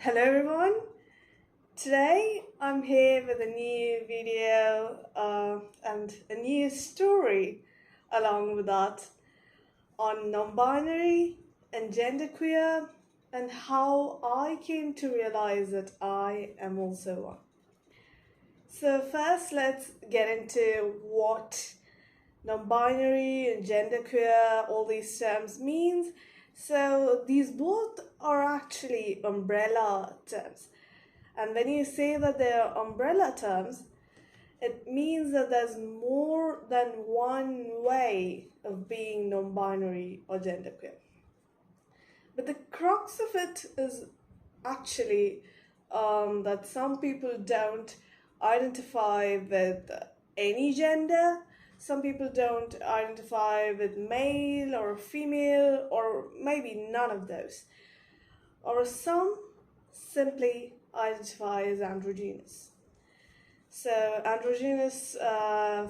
Hello everyone. Today I'm here with a new video and a new story along with that on non-binary and genderqueer and how I came to realize that I am also one. So first let's get into what non-binary and genderqueer, all these terms means. So these both are actually umbrella terms. And when you say that they're umbrella terms, it means that there's more than one way of being non-binary or genderqueer. But the crux of it is actually that some people don't identify with any gender. Some people don't identify with male or female or maybe none of those. Or some simply identify as androgynous. So androgynous,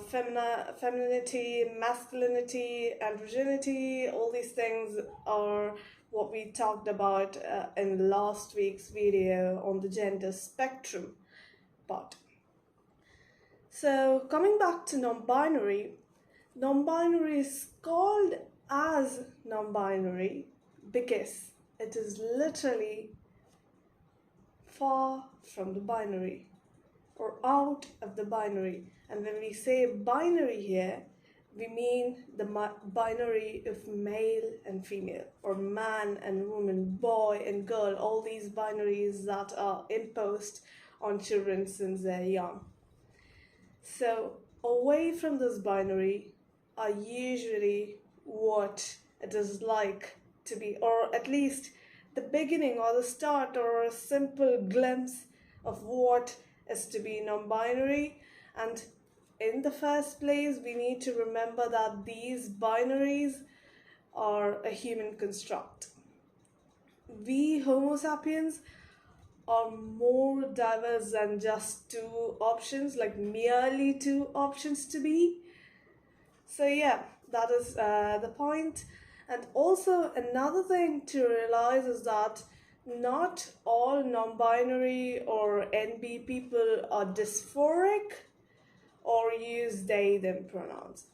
femininity, masculinity, androgyny, all these things are what we talked about in last week's video on the gender spectrum part. So coming back to non-binary, non-binary is called as non-binary because it is literally far from the binary or out of the binary. And when we say binary here, we mean the binary of male and female, or man and woman, boy and girl, all these binaries that are imposed on children since they're young. So away from this binary are usually what it is like to be, or at least the beginning or the start or a simple glimpse of what is to be non-binary. And in the first place, we need to remember that these binaries are a human construct. We Homo sapiens are more diverse than just two options, like merely two options to be. So yeah, that is the point. And also another thing to realize is that not all non-binary or enby people are dysphoric or use they them pronouns.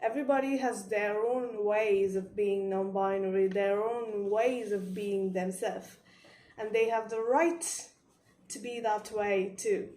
Everybody has their own ways of being non-binary, their own ways of being themselves, and they have the right to be that way too.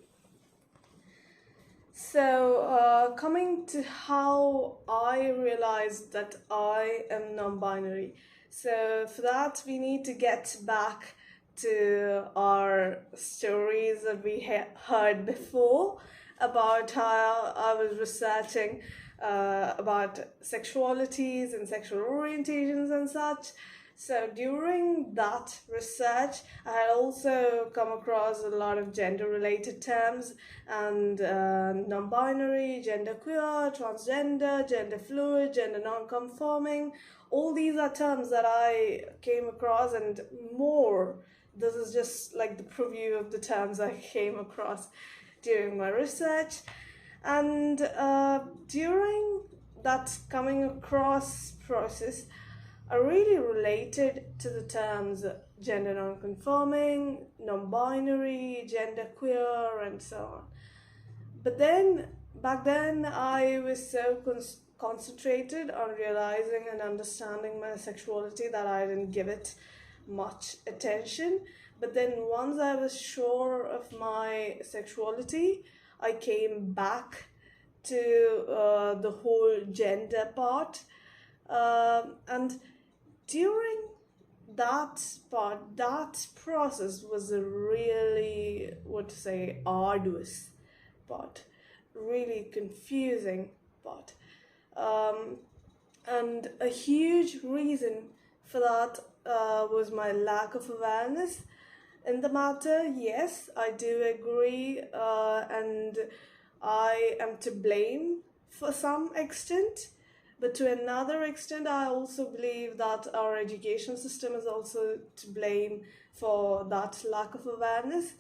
So coming to how I realized that I am non-binary. So for that we need to get back to our stories that we heard before about how I was researching about sexualities and sexual orientations and such. So during that research, I had also come across a lot of gender-related terms and non-binary, genderqueer, transgender, gender fluid, gender non-conforming. All these are terms that I came across and more. This is just like the preview of the terms I came across during my research. And during that coming across process, I really related to the terms gender non-conforming, non-binary, genderqueer, and so on. But then, back then, I was so concentrated on realizing and understanding my sexuality that I didn't give it much attention. But then once I was sure of my sexuality, I came back to the whole gender part. And during that part, that process was a really, arduous part, really confusing part. And a huge reason for that was my lack of awareness in the matter. Yes, I do agree, and I am to blame for some extent. But to another extent, I also believe that our education system is also to blame for that lack of awareness.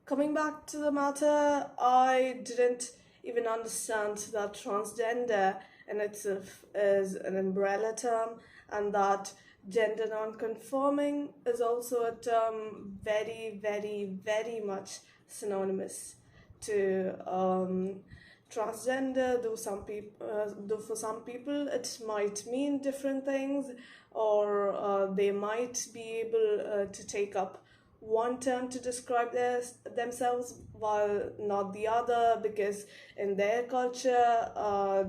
Coming back to the matter, I didn't even understand that transgender in itself is an umbrella term and that Gender non-conforming is also a term very, very, very much synonymous to transgender, though for some people it might mean different things, or they might be able to take up one term to describe themselves while not the other, because in their culture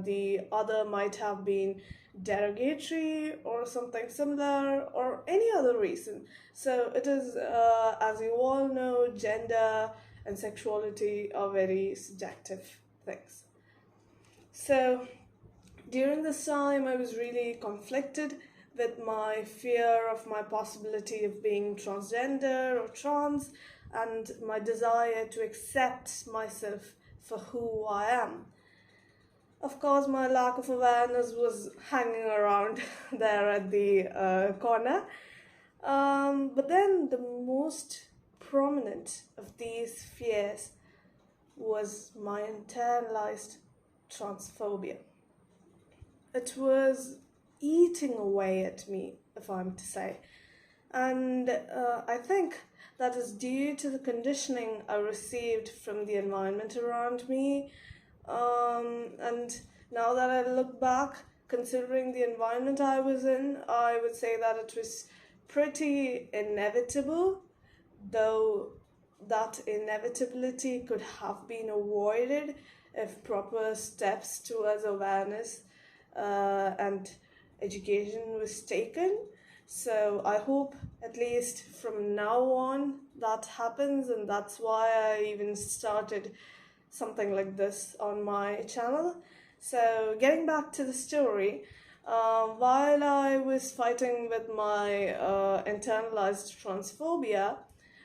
the other might have been derogatory or something similar, or any other reason. So it is, as you all know, gender and sexuality are very subjective things. So during this time, I was really conflicted with my fear of my possibility of being transgender or trans, and my desire to accept myself for who I am. Of course, my lack of awareness was hanging around there at the corner. But then the most prominent of these fears was my internalized transphobia. It was eating away at me, if I'm to say. And I think that is due to the conditioning I received from the environment around me. And now that I look back, considering the environment I was in, I would say that it was pretty inevitable, though that inevitability could have been avoided if proper steps towards awareness and education was taken. So I hope at least from now on that happens, and that's why I even started something like this on my channel. So getting back to the story, while I was fighting with my internalized transphobia,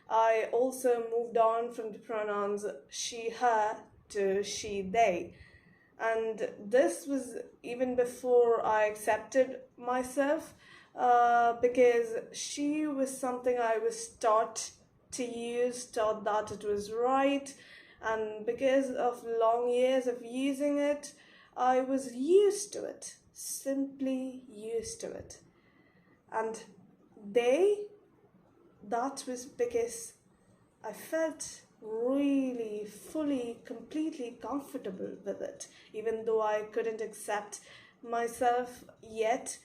I also moved on from the pronouns she, her to she, they. And this was even before I accepted myself, because she was something I was taught to use, taught that it was right, and because of long years of using it, I was used to it, simply used to it. And that was because I felt really, fully, completely comfortable with it, even though I couldn't accept myself yet,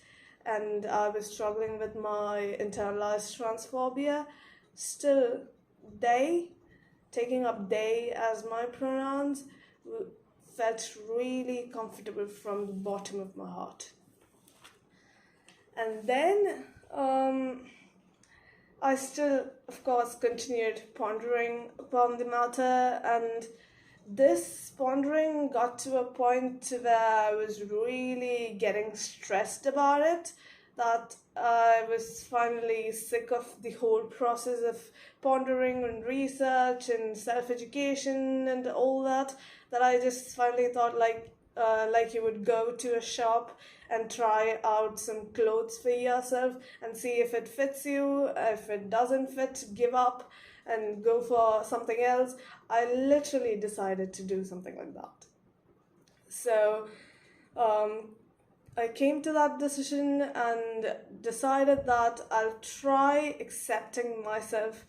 and I was struggling with my internalized transphobia. Still, taking up they as my pronouns, felt really comfortable from the bottom of my heart. And then I still, of course, continued pondering upon the matter, and this pondering got to a point where I was really getting stressed about it, that I was finally sick of the whole process of pondering and research and self-education and all that I just finally thought like you would go to a shop and try out some clothes for yourself and see if it fits you. If it doesn't fit, give up and go for something else. I literally decided to do something like that. So I came to that decision and decided that I'll try accepting myself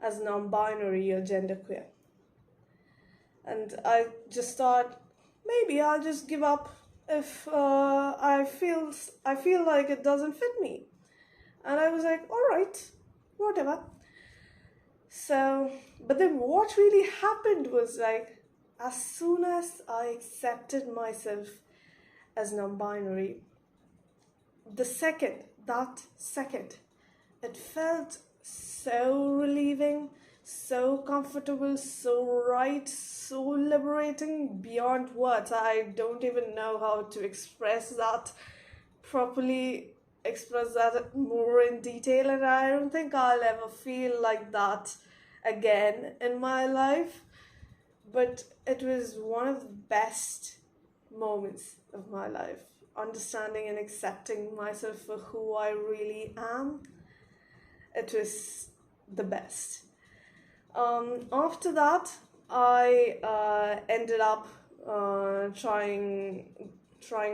as non-binary or genderqueer. And I just thought, maybe I'll just give up if I feel like it doesn't fit me. And I was like, all right, whatever. So, but then what really happened was, like, as soon as I accepted myself as non-binary, that second, it felt so relieving, so comfortable, so right, so liberating beyond words. I don't even know how to express that properly, express that more in detail, and I don't think I'll ever feel like that again in my life. But it was one of the best moments of my life, understanding and accepting myself for who I really am. It was the best. After that, I ended up trying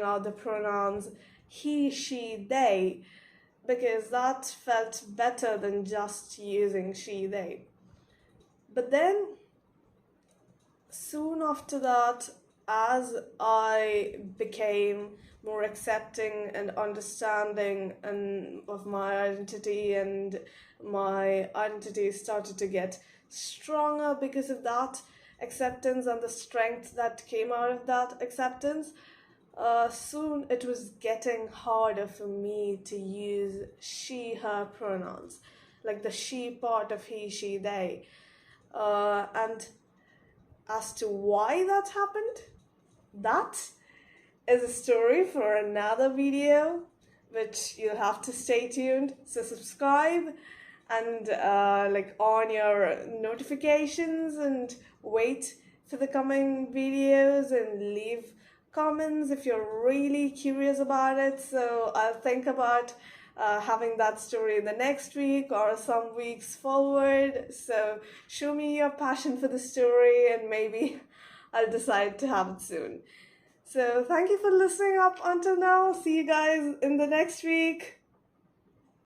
out the pronouns he, she, they. because that felt better than just using she, they. But then, soon after that, as I became more accepting and understanding of my identity, and my identity started to get stronger because of that acceptance and the strength that came out of that acceptance, soon it was getting harder for me to use she, her pronouns, like the she part of he, she, they. And as to why that happened, that is a story for another video, which you'll have to stay tuned. So subscribe and on your notifications and wait for the coming videos, and leave comments if you're really curious about it. So I'll think about having that story in the next week or some weeks forward. So show me your passion for the story, and maybe I'll decide to have it soon. So thank you for listening up until now. See you guys in the next week.